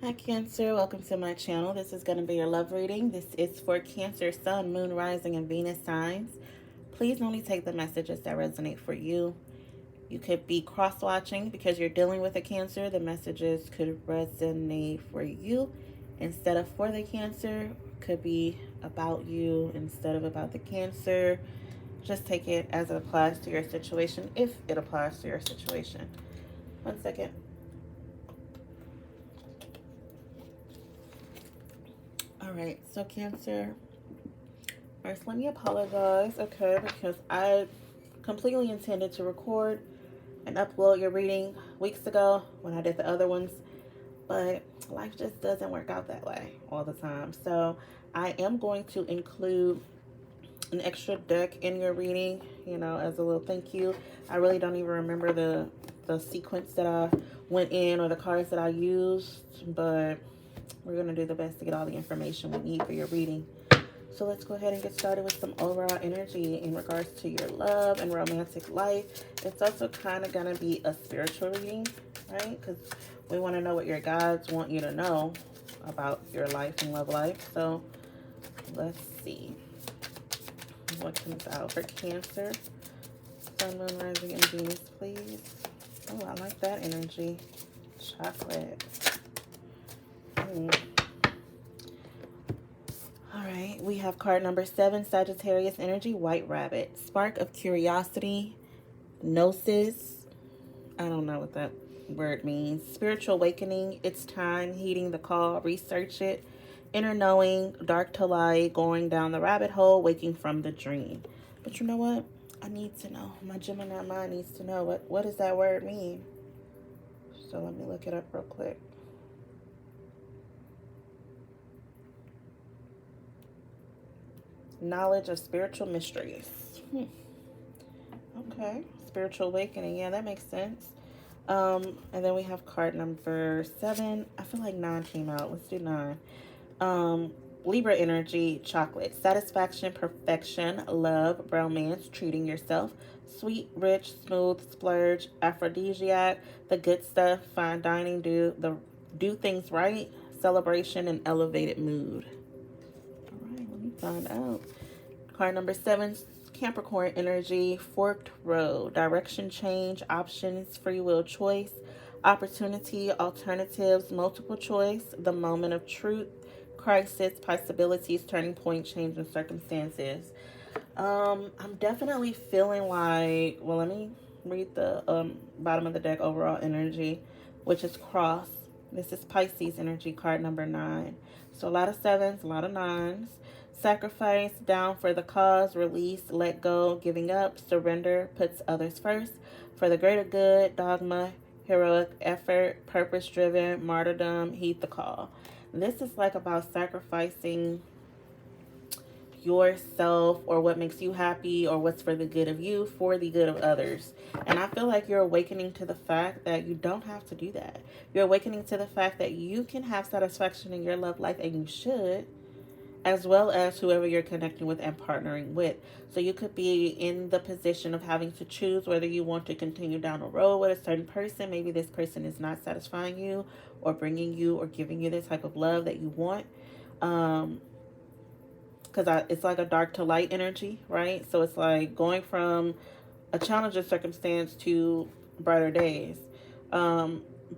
Hi Cancer, welcome to my channel. This is going to be your love reading. This is for Cancer, Sun, Moon, Rising, and Venus signs. Please only take the messages that resonate for you. You could be cross-watching because you're dealing with a Cancer. The messages could resonate for you instead of for the Cancer. Could be about you instead of about the Cancer. Just take it as it applies to your situation, if it applies to your situation. One second. All right, so Cancer, first let me apologize, okay, because I completely intended to record and upload your reading weeks ago when I did the other ones, but life just doesn't work out that way all the time. So I am going to include an extra deck in your reading, as a little thank you. I really don't even remember the sequence that I went in or the cards that I used, but we're going to do the best to get all the information we need for your reading. So let's go ahead and get started with some overall energy in regards to your love and romantic life. It's also kind of going to be a spiritual reading, right? Because we want to know what your guides want you to know about your life and love life. So let's see what comes out for Cancer. Sun, Moon, Rising, and Venus, please. Oh, I like that energy. Chocolate. All right, we have card number 7, Sagittarius energy, White Rabbit. Spark of curiosity, gnosis. I don't know what that word means. Spiritual awakening, it's time, heeding the call, research it. Inner knowing, dark to light, going down the rabbit hole, waking from the dream. But you know what? I need to know. My Gemini mind needs to know what does that word mean. So let me look it up real quick. Knowledge of spiritual mysteries. Okay. Spiritual awakening. Yeah, that makes sense. And then we have card number 7. I feel like 9 came out. Let's do 9. Libra energy, chocolate. Satisfaction, perfection, love, romance, treating yourself. Sweet, rich, smooth, splurge, aphrodisiac, the good stuff, fine dining, do things right, celebration, and elevated mood. All right, let me find out. Card number 7, Capricorn energy, forked road, direction change, options, free will choice, opportunity, alternatives, multiple choice, the moment of truth, crisis, possibilities, turning point, change in circumstances. I'm definitely feeling like, well, let me read the bottom of the deck, overall energy, which is cross. This is Pisces energy, card number 9. So a lot of 7s, a lot of 9s. Sacrifice, down for the cause, release, let go, giving up, surrender, puts others first. For the greater good, dogma, heroic effort, purpose driven, martyrdom, heed the call. This is like about sacrificing yourself or what makes you happy or what's for the good of you for the good of others. And I feel like you're awakening to the fact that you don't have to do that. You're awakening to the fact that you can have satisfaction in your love life, and you should, as well as whoever you're connecting with and partnering with. So you could be in the position of having to choose whether you want to continue down a road with a certain person. Maybe this person is not satisfying you or bringing you or giving you the type of love that you want. Because it's like a dark to light energy, right? So it's like going from a challenging circumstance to brighter days.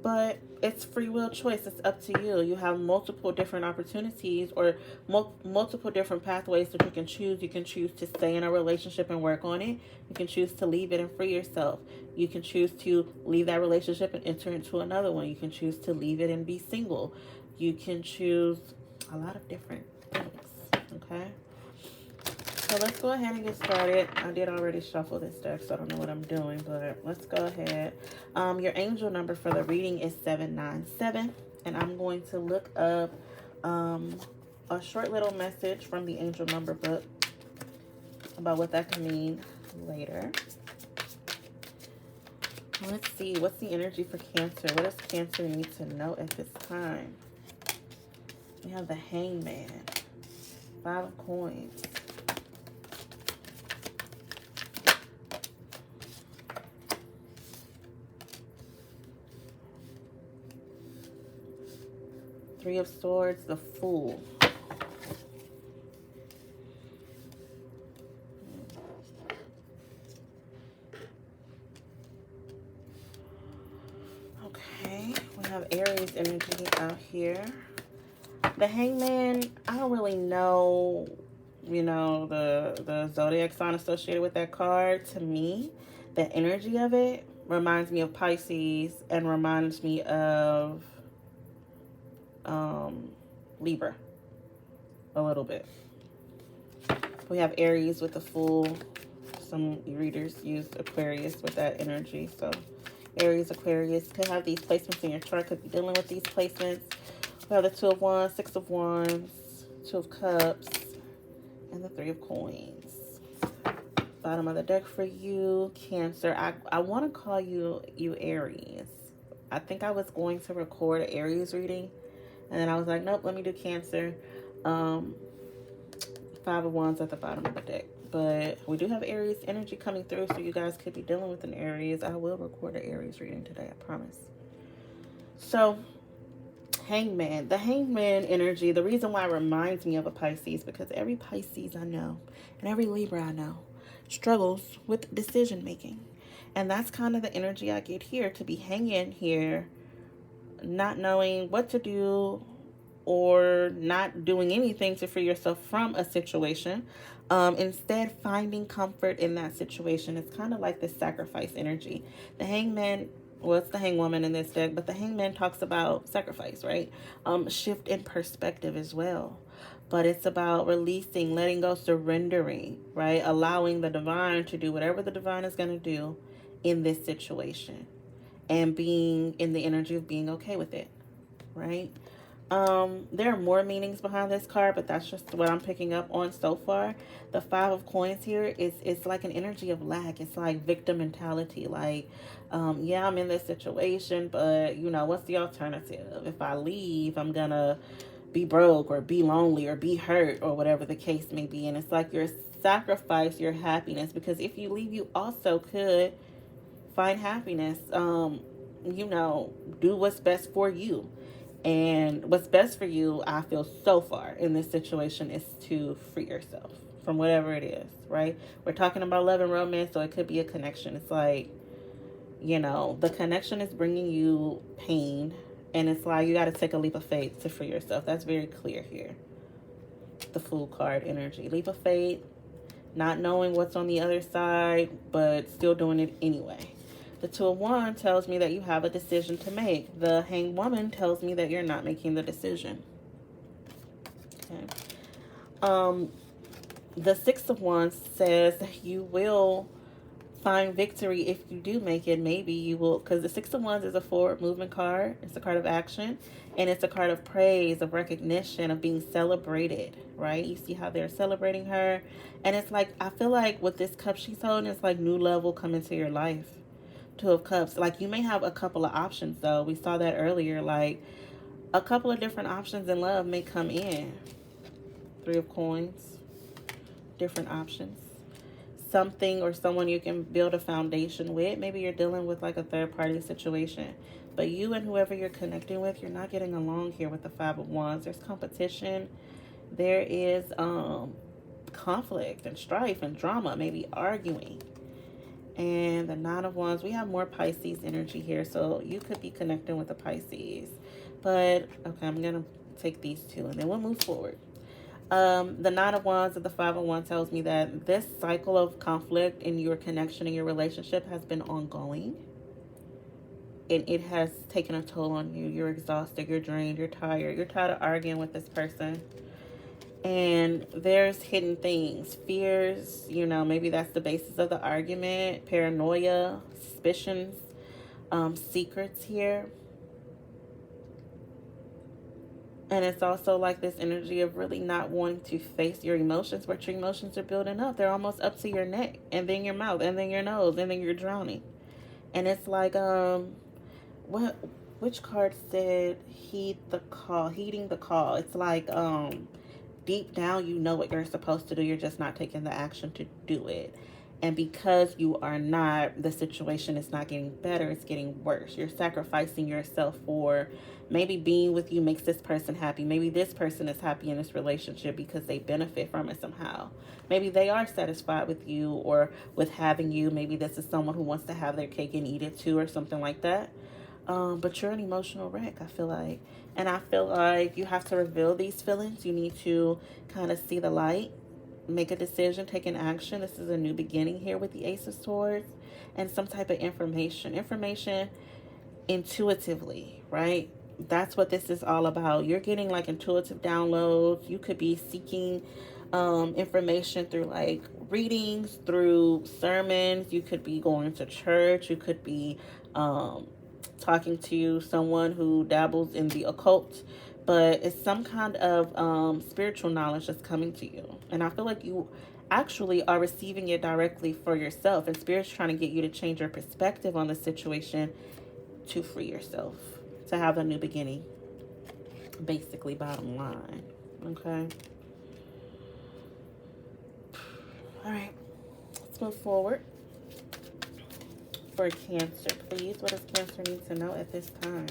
But it's free will choice. It's up to you. You have multiple different opportunities or multiple different pathways that you can choose. You can choose to stay in a relationship and work on it. You can choose to leave it and free yourself. You can choose to leave that relationship and enter into another one. You can choose to leave it and be single. You can choose a lot of different things. Okay, so let's go ahead and get started. I did already shuffle this deck, so I don't know what I'm doing, but let's go ahead. Your angel number for the reading is 797, and I'm going to look up a short little message from the angel number book about what that can mean later. Let's see, what's the energy for Cancer? What does Cancer need to know at this time? We have the Hangman, 5 of coins. Three of Swords, the Fool. Okay, we have Aries energy out here. The Hangman, I don't really know, the zodiac sign associated with that card. To me, the energy of it reminds me of Pisces and reminds me of Libra a little bit. We have Aries with the Fool. Some readers use Aquarius with that energy. So Aries, Aquarius could have these placements in your chart, could be dealing with these placements. We have the Two of Wands, Six of Wands, Two of Cups, and the Three of Coins. Bottom of the deck for you, Cancer. I want to call you Aries. I think I was going to record an Aries reading, and then I was like, nope, let me do Cancer. Five of Wands at the bottom of the deck. But we do have Aries energy coming through, so you guys could be dealing with an Aries. I will record an Aries reading today, I promise. So, Hangman. The Hangman energy, the reason why it reminds me of a Pisces, because every Pisces I know, and every Libra I know, struggles with decision making. And that's kind of the energy I get here, to be hanging here, not knowing what to do, or not doing anything to free yourself from a situation. Instead, finding comfort in that situation. It's kind of like this sacrifice energy. The Hangman, well, it's the Hangwoman in this deck, but the Hangman talks about sacrifice, right? Shift in perspective as well. But it's about releasing, letting go, surrendering, right? Allowing the divine to do whatever the divine is going to do in this situation. And being in the energy of being okay with it, right? There are more meanings behind this card, but that's just what I'm picking up on so far. The Five of Coins here is like an energy of lack. It's like victim mentality. Like, yeah, I'm in this situation, but what's the alternative? If I leave, I'm gonna be broke or be lonely or be hurt or whatever the case may be. And it's like you're sacrifice your happiness, because if you leave, you also could find happiness. Do what's best for you. And what's best for you, I feel so far in this situation, is to free yourself from whatever it is, right? We're talking about love and romance, so it could be a connection. It's like, the connection is bringing you pain, and it's like you got to take a leap of faith to free yourself. That's very clear here. The Fool card energy. Leap of faith, not knowing what's on the other side, but still doing it anyway. The Two of Wands tells me that you have a decision to make. The Hanged Woman tells me that you're not making the decision. Okay. The Six of Wands says that you will find victory if you do make it. Maybe you will, because the Six of Wands is a forward movement card. It's a card of action, and it's a card of praise, of recognition, of being celebrated, right? You see how they're celebrating her, and it's like, I feel like with this cup she's holding, it's like new level coming to your life. Two of Cups. Like, you may have a couple of options, though. We saw that earlier. Like, a couple of different options in love may come in. Three of Coins. Different options. Something or someone you can build a foundation with. Maybe you're dealing with like a third-party situation. But you and whoever you're connecting with, you're not getting along here with the Five of Wands. There's competition. There is conflict and strife and drama. Maybe arguing. And the Nine of Wands, we have more Pisces energy here. So you could be connecting with a Pisces. But, okay, I'm going to take these two and then we'll move forward. The Nine of Wands and the Five of Wands tells me that this cycle of conflict in your connection, in your relationship, has been ongoing. And it has taken a toll on you. You're exhausted, you're drained, you're tired. You're tired of arguing with this person. And there's hidden things, fears, maybe that's the basis of the argument, paranoia, suspicions, secrets here. And it's also like this energy of really not wanting to face your emotions, but your emotions are building up. They're almost up to your neck, and then your mouth, and then your nose, and then you're drowning. And it's like, which card said heeding the call? It's like, deep down, you know what you're supposed to do. You're just not taking the action to do it. And because you are not, the situation is not getting better, it's getting worse. You're sacrificing yourself for maybe being with you makes this person happy. Maybe this person is happy in this relationship because they benefit from it somehow. Maybe they are satisfied with you or with having you. Maybe this is someone who wants to have their cake and eat it too or something like that. But you're an emotional wreck, I feel like. And I feel like you have to reveal these feelings. You need to kind of see the light, make a decision, take an action. This is a new beginning here with the Ace of Swords and some type of information. Information intuitively, right? That's what this is all about. You're getting like intuitive downloads. You could be seeking information through like readings, through sermons. You could be going to church. You could be talking to someone who dabbles in the occult, but it's some kind of spiritual knowledge that's coming to you. And I feel like you actually are receiving it directly for yourself, and Spirit's trying to get you to change your perspective on the situation to free yourself, to have a new beginning. Basically, bottom line. Okay. All right. Let's move forward. For Cancer, please. What does Cancer need to know at this time?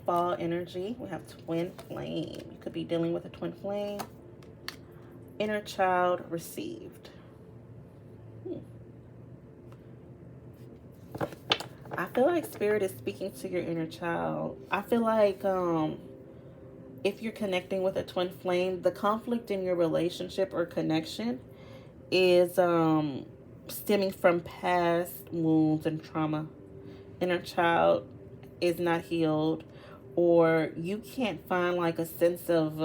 Fall energy. We have twin flame. You could be dealing with a twin flame. Inner child received. I feel like Spirit is speaking to your inner child. I feel like if you're connecting with a twin flame, the conflict in your relationship or connection is stemming from past wounds and trauma. Inner child is not healed, or you can't find like a sense of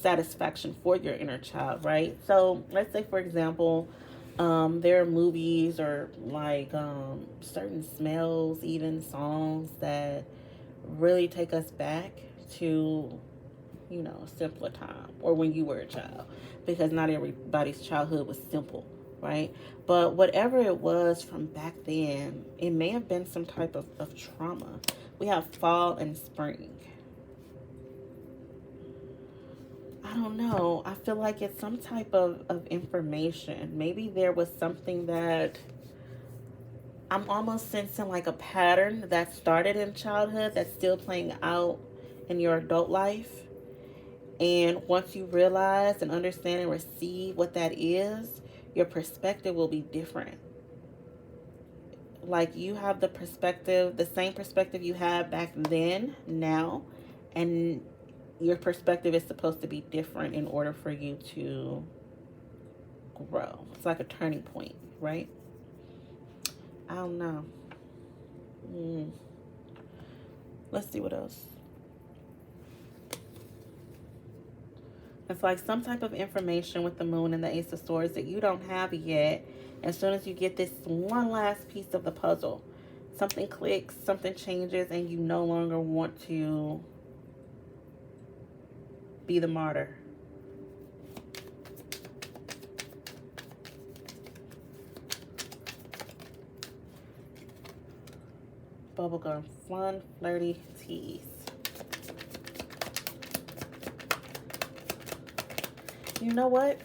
satisfaction for your inner child, right? So let's say, for example, there are movies or like certain smells, even songs that really take us back to, you know, a simpler time or when you were a child, because not everybody's childhood was simple, right? But whatever it was from back then, it may have been some type of trauma. We have fall and spring. I don't know. I feel like it's some type of information. Maybe there was something that I'm almost sensing like a pattern that started in childhood that's still playing out in your adult life. And once you realize and understand and receive what that is, your perspective will be different. Like you have the perspective, the same perspective you had back then, now, and your perspective is supposed to be different in order for you to grow. It's like a turning point, right? I don't know. Let's see what else. It's like some type of information with the moon and the Ace of Swords that you don't have yet. As soon as you get this one last piece of the puzzle, something clicks, something changes, and you no longer want to be the martyr. Bubblegum, fun, flirty tease. You know what?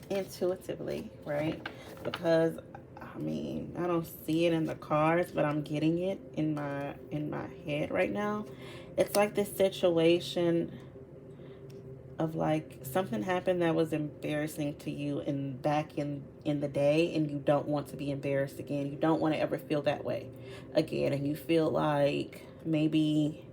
Intuitively, right? Because I mean, I don't see it in the cards, but I'm getting it in my head right now. It's like this situation of like something happened that was embarrassing to you back in the day, and you don't want to be embarrassed again. You don't want to ever feel that way again, and you feel like maybe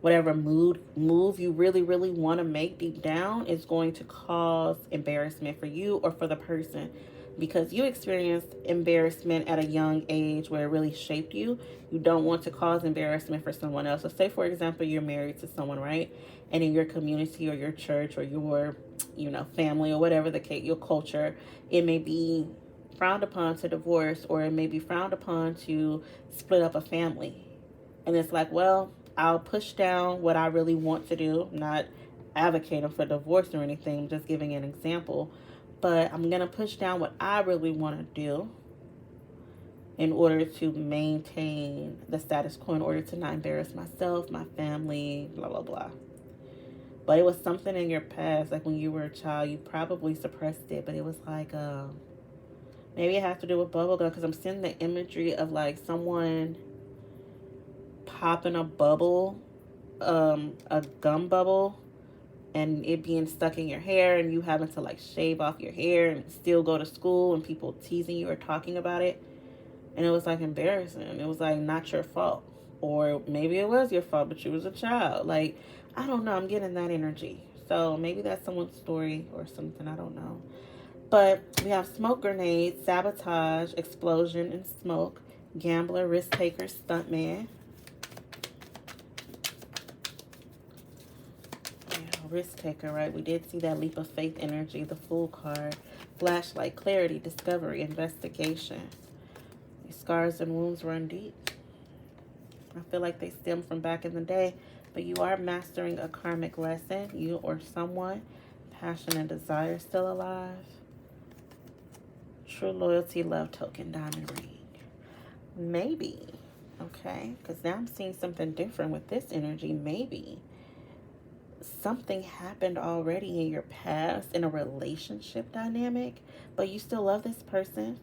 whatever move you really want to make deep down is going to cause embarrassment for you or for the person, because you experienced embarrassment at a young age where it really shaped you. You don't want to cause embarrassment for someone else. So say, for example, you're married to someone, right? And in your community or your church or your, you know, family or whatever the case, your culture, it may be frowned upon to divorce, or it may be frowned upon to split up a family. And it's like, well, I'll push down what I really want to do. I'm not advocating for divorce or anything, I'm just giving an example. But I'm going to push down what I really want to do in order to maintain the status quo, in order to not embarrass myself, my family, blah, blah, blah. But it was something in your past, like when you were a child, you probably suppressed it, but it was like, maybe it has to do with bubblegum, because I'm seeing the imagery of like someone popping a bubble, a gum bubble, and it being stuck in your hair, and you having to like shave off your hair and still go to school, and people teasing you or talking about it. And it was like embarrassing. It was like not your fault. Or maybe it was your fault, but you was a child. Like, I don't know. I'm getting that energy. So maybe that's someone's story or something. I don't know. But we have smoke grenade, sabotage, explosion, and smoke. Gambler, risk taker, stuntman. Yeah, risk taker, right? We did see that leap of faith energy, the Fool card. Flashlight, clarity, discovery, investigation. These scars and wounds run deep. I feel like they stem from back in the day, but you are mastering a karmic lesson. You or someone, passion and desire still alive. True loyalty, love token, diamond ring. Maybe, okay, because now I'm seeing something different with this energy. Maybe something happened already in your past in a relationship dynamic, but you still love this person.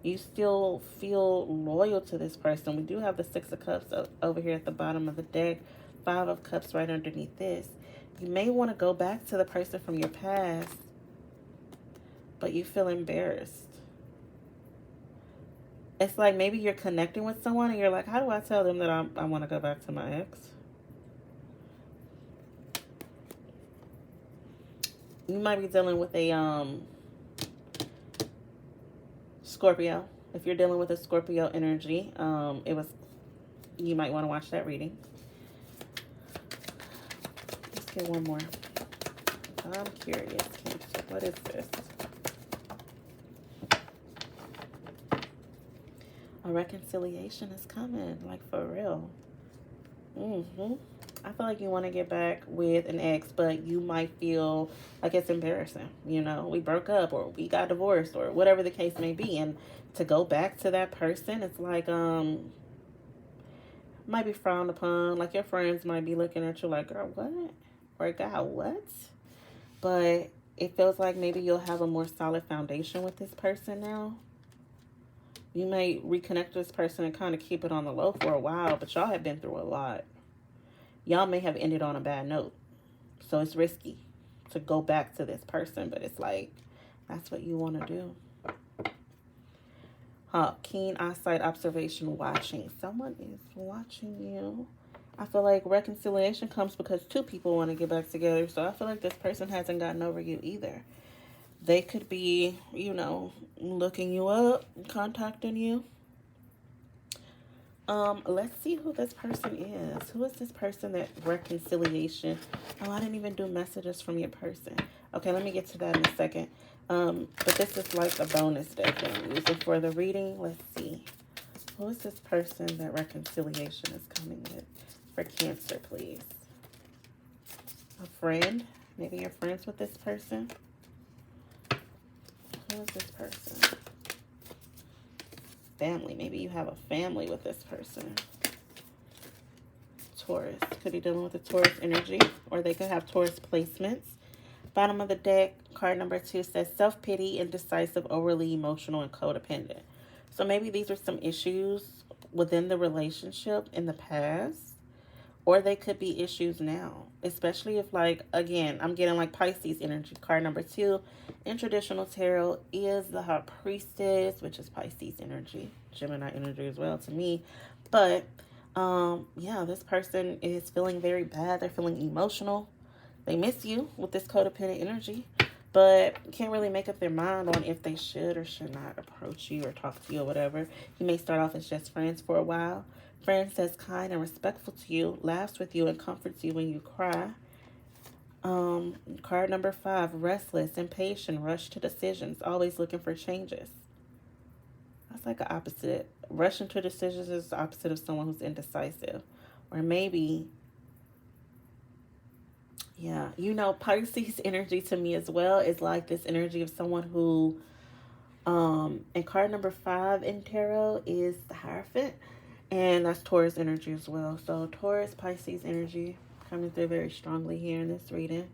You still feel loyal to this person. We do have the Six of Cups over here at the bottom of the deck. Five of Cups right underneath this. You may want to go back to the person from your past, but you feel embarrassed. It's like maybe you're connecting with someone and you're like, how do I tell them that I want to go back to my ex? You might be dealing with a Scorpio. If you're dealing with a Scorpio energy, you might want to watch that reading. Let's get one more. I'm curious, Cancer. What is this? A reconciliation is coming, like for real. I feel like you want to get back with an ex, but you might feel like it's embarrassing. You know, we broke up or we got divorced or whatever the case may be. And to go back to that person, it's like, might be frowned upon. Like your friends might be looking at you like, girl, what? Or God, what? But it feels like maybe you'll have a more solid foundation with this person now. You may reconnect with this person and kind of keep it on the low for a while, but y'all have been through a lot. Y'all may have ended on a bad note. So it's risky to go back to this person, but it's like, that's what you want to do. Keen eyesight, observation, watching. Someone is watching you. I feel like reconciliation comes because two people want to get back together. So I feel like this person hasn't gotten over you either. They could be, you know, looking you up, contacting you. Let's see who this person is. Who is this person that reconciliation? Oh, I didn't even do messages from your person. Okay, let me get to that in a second. But this is like a bonus deck that I'm using for the reading. Let's see. Who is this person that reconciliation is coming with? For Cancer, please. A friend. Maybe you're friends with this person. Who is this person? Family. Maybe you have a family with this person. Taurus. Could be dealing with a Taurus energy, or they could have Taurus placements. Bottom of the deck, card number 2 says self-pity, indecisive, overly emotional, and codependent. So maybe these are some issues within the relationship in the past, or they could be issues now, especially if, like, again, I'm getting like Pisces energy. Card number 2 in traditional tarot is the High Priestess, which is Pisces energy, Gemini energy as well to me. But yeah, this person is feeling very bad. They're feeling emotional. They miss you with this codependent energy, but can't really make up their mind on if they should or should not approach you or talk to you or whatever. You may start off as just friends for a while. Friend says kind and respectful to you, laughs with you, and comforts you when you cry. Card number 5, restless, impatient, rush to decisions, always looking for changes. That's like an opposite. Rushing to decisions is the opposite of someone who's indecisive. Or maybe, yeah, you know, Pisces energy to me as well is like this energy of someone who And card number 5 in tarot is the Hierophant. And that's Taurus energy as well. So Taurus, Pisces energy coming through very strongly here in this reading.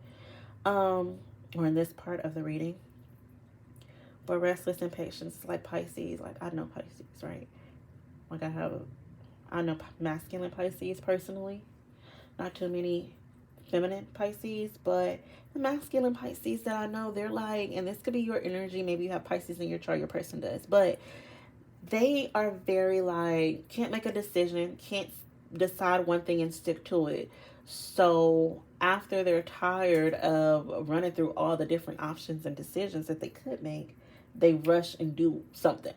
Or in this part of the reading. But restless impatience, like Pisces. Like, I know Pisces, right? Like, I know masculine Pisces personally. Not too many feminine Pisces, but the masculine Pisces that I know, they're like, and this could be your energy, maybe you have Pisces in your chart, your person does, but they are very like, can't make a decision, can't decide one thing and stick to it. So after they're tired of running through all the different options and decisions that they could make, they rush and do something.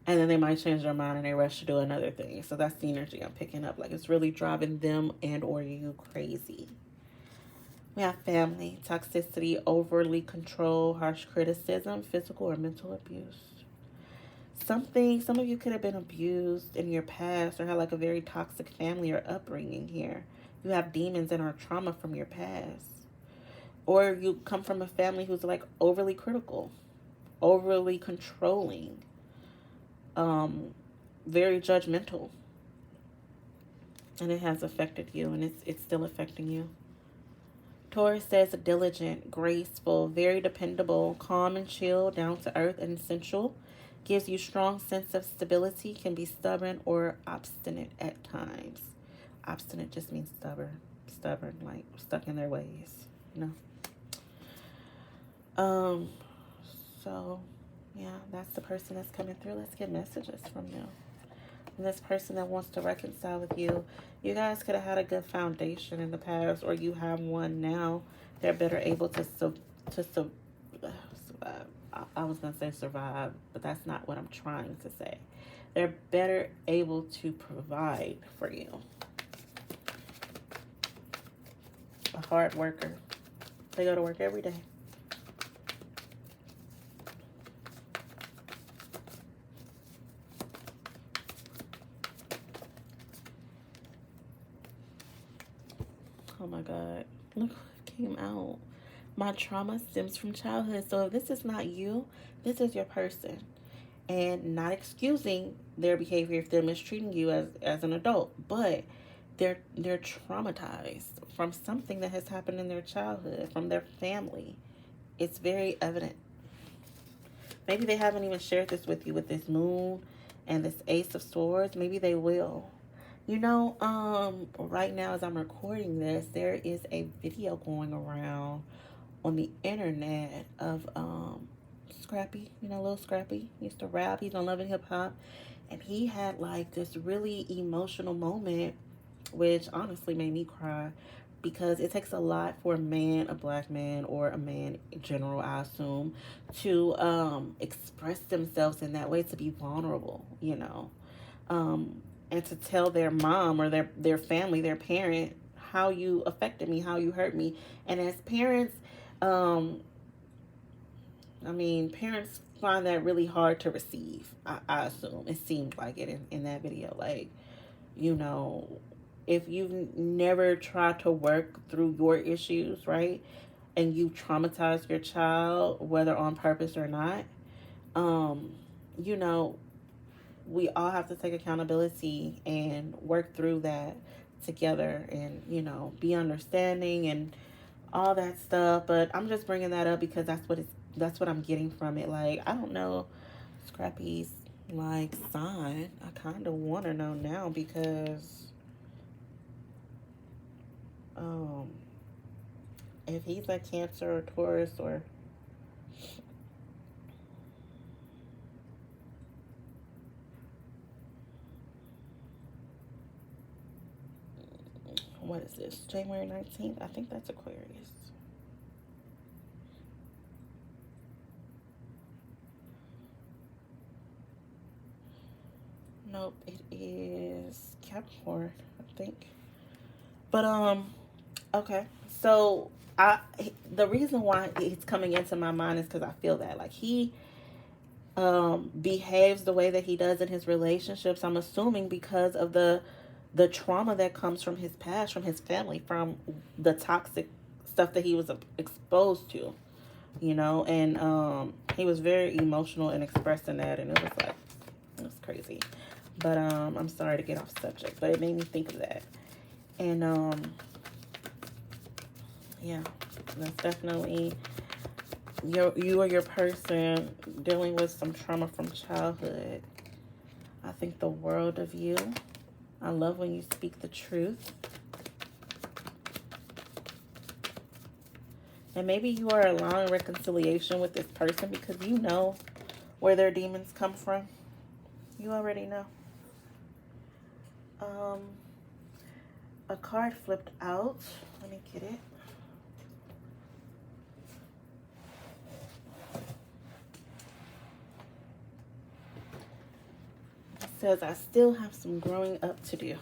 And then they might change their mind and they rush to do another thing. So that's the energy I'm picking up. Like, it's really driving them and or you crazy. We have family, toxicity, overly control, harsh criticism, physical or mental abuse. Some of you could have been abused in your past or had like a very toxic family or upbringing here. You have demons and or trauma from your past. Or you come from a family who's like overly critical, overly controlling, very judgmental. And it has affected you, and it's still affecting you. Taurus says diligent, graceful, very dependable, calm and chill, down to earth and sensual. Gives you strong sense of stability, can be stubborn or obstinate at times. Obstinate just means stubborn, like stuck in their ways, you know. So yeah, that's the person that's coming through. Let's get messages from them. And this person that wants to reconcile with you, you guys could have had a good foundation in the past, or you have one now. They're better able to survive. I was going to say survive, but that's not what I'm trying to say. They're better able to provide for you. A hard worker. They go to work every day. Oh my God. Look what came out. My trauma stems from childhood. So if this is not you, this is your person. And not excusing their behavior if they're mistreating you as an adult. But they're traumatized from something that has happened in their childhood, from their family. It's very evident. Maybe they haven't even shared this with you with this moon and this Ace of Swords. Maybe they will. You know, right now as I'm recording this, there is a video going around on the internet of Scrappy, you know, Lil Scrappy. He used to rap. He's on Love and Hip Hop. And he had like this really emotional moment, which honestly made me cry, because it takes a lot for a man, a black man, or a man in general, I assume, to express themselves in that way, to be vulnerable, you know. And to tell their mom or their family, their parent, how you affected me, how you hurt me. And as parents, parents find that really hard to receive, I assume. It seemed like it in that video. Like, you know, if you've never tried to work through your issues, right, and you traumatize your child, whether on purpose or not, you know, we all have to take accountability and work through that together and, you know, be understanding and all that stuff. But I'm just bringing that up because that's what I'm getting from it. Like, I don't know Scrappy's like sign. I kind of want to know now because if he's a Cancer or Taurus or what is this? January 19th? I think that's Aquarius. Nope, it is Capricorn, I think. But okay. So the reason why it's coming into my mind is because I feel that like he behaves the way that he does in his relationships. I'm assuming because of the trauma that comes from his past, from his family, from the toxic stuff that he was exposed to, you know. And He was very emotional in expressing that, and it was crazy. But I'm sorry to get off subject, but it made me think of that. And yeah, that's definitely you or your person dealing with some trauma from childhood. I think the world of you. I love when you speak the truth. And maybe you are allowing reconciliation with this person because you know where their demons come from. You already know. A card flipped out. Let me get it. It says, I still have some growing up to do.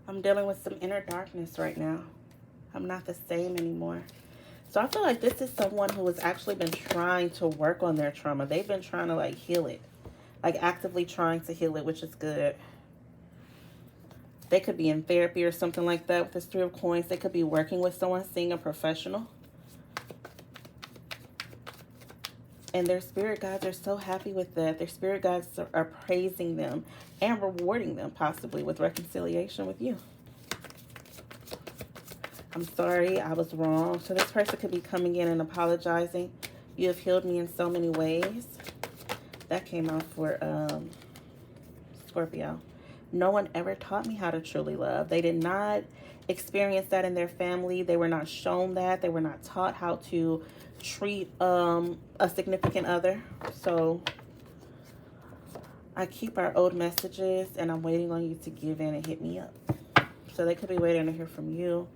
I'm dealing with some inner darkness right now. I'm not the same anymore. So I feel like this is someone who has actually been trying to work on their trauma. They've been trying to like heal it. Like actively trying to heal it, which is good. They could be in therapy or something like that with this Three of Coins. They could be working with someone, seeing a professional. And their spirit guides are so happy with that. Their spirit guides are praising them and rewarding them possibly with reconciliation with you. I'm sorry, I was wrong. So this person could be coming in and apologizing. You have healed me in so many ways. That came out for Scorpio. No one ever taught me how to truly love. They did not experience that in their family. They were not shown that. They were not taught how to treat a significant other. So I keep our old messages and I'm waiting on you to give in and hit me up. So they could be waiting to hear from you,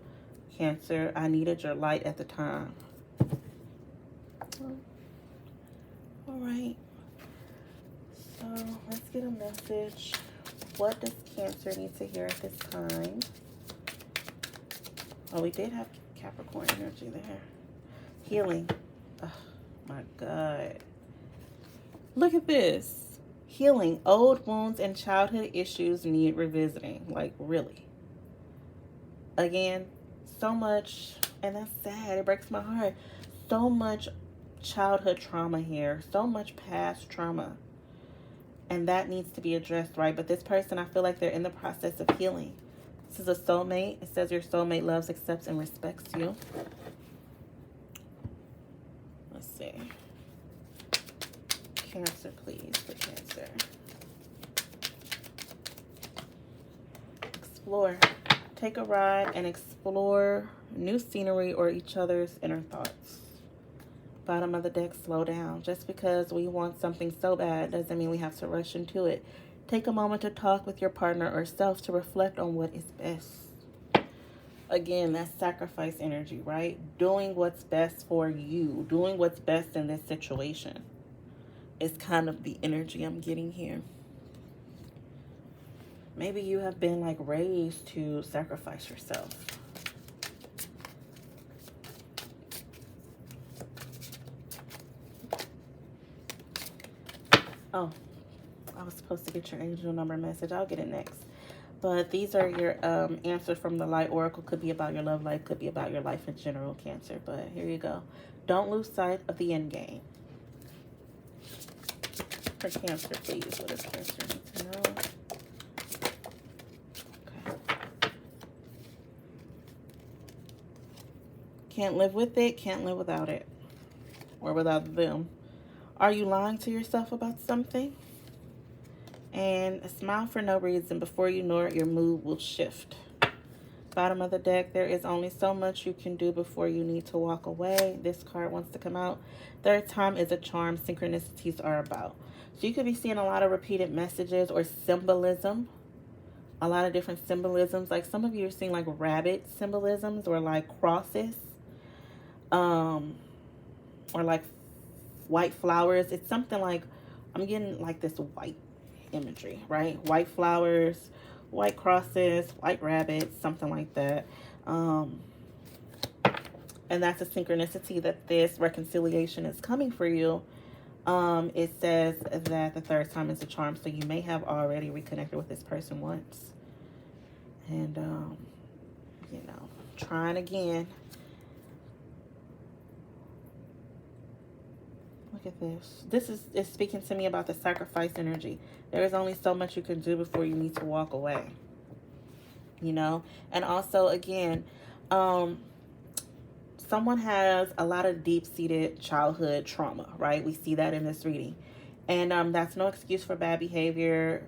Cancer. I needed your light at the time. All right. So let's get a message. What does Cancer need to hear at this time? Oh, we did have Capricorn energy there. Healing. Oh, my God. Look at this. Healing. Old wounds and childhood issues need revisiting. Like, really. Again, so much, and that's sad. It breaks my heart. So much childhood trauma here. So much past trauma. And that needs to be addressed, right? But this person, I feel like they're in the process of healing. This is a soulmate. It says your soulmate loves, accepts, and respects you. Let's see. Cancer, please, for Cancer. Explore. Take a ride and explore new scenery or each other's inner thoughts. Bottom of the deck, slow down. Just because we want something so bad doesn't mean we have to rush into it. Take a moment to talk with your partner or self to reflect on what is best. Again, that's sacrifice energy, right? Doing what's best for you. Doing what's best in this situation is kind of the energy I'm getting here. Maybe you have been like raised to sacrifice yourself. Oh, I was supposed to get your angel number message. I'll get it next. But these are your answers from the Light Oracle. Could be about your love life. Could be about your life in general, Cancer. But here you go. Don't lose sight of the end game. For Cancer, please. What does Cancer need to know? Okay. Can't live with it. Can't live without it. Or without them. Are you lying to yourself about something? And a smile for no reason. Before you know it, your mood will shift. Bottom of the deck, there is only so much you can do before you need to walk away. This card wants to come out. Third time is a charm. Synchronicities are about. So you could be seeing a lot of repeated messages or symbolism. A lot of different symbolisms. Like some of you are seeing like rabbit symbolisms or like crosses. Or like white flowers. It's something like, I'm getting like this white imagery, right? White flowers, white crosses, white rabbits, something like that. And that's a synchronicity that this reconciliation is coming for you. It says that the third time is a charm, so you may have already reconnected with this person once. And, you know, trying again. Look at this. This is speaking to me about the sacrifice energy. There is only so much you can do before you need to walk away. You know? And also, again, someone has a lot of deep-seated childhood trauma, right? We see that in this reading. And that's no excuse for bad behavior.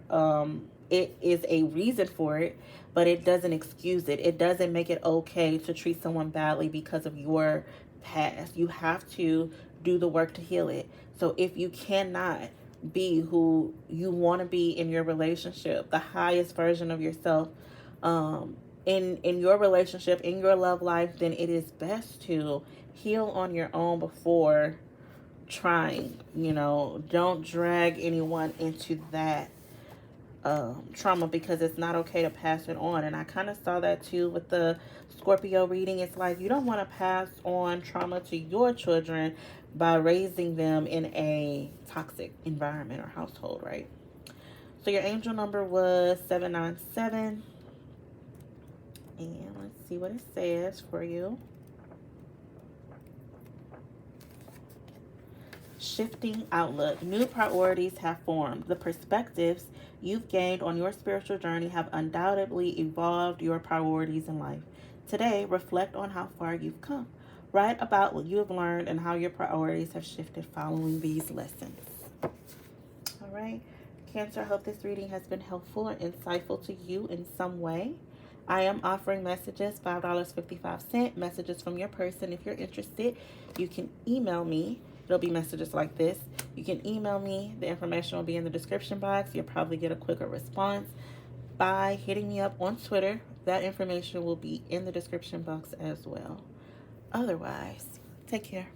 It is a reason for it, but it doesn't excuse it. It doesn't make it okay to treat someone badly because of your past. You have to do the work to heal it. So if you cannot be who you want to be in your relationship, the highest version of yourself, in your relationship, in your love life, then it is best to heal on your own before trying. You know, don't drag anyone into that trauma, because it's not okay to pass it on. And I kind of saw that too with the Scorpio reading. It's like you don't want to pass on trauma to your children by raising them in a toxic environment or household, right? So your angel number was 797. And let's see what it says for you. Shifting outlook. New priorities have formed. The perspectives you've gained on your spiritual journey have undoubtedly evolved your priorities in life. Today, reflect on how far you've come. Write about what you have learned and how your priorities have shifted following these lessons. All right, Cancer, I hope this reading has been helpful or insightful to you in some way. I am offering messages, $5.55, messages from your person. If you're interested, you can email me. It'll be messages like this. You can email me. The information will be in the description box. You'll probably get a quicker response by hitting me up on Twitter. That information will be in the description box as well. Otherwise, take care.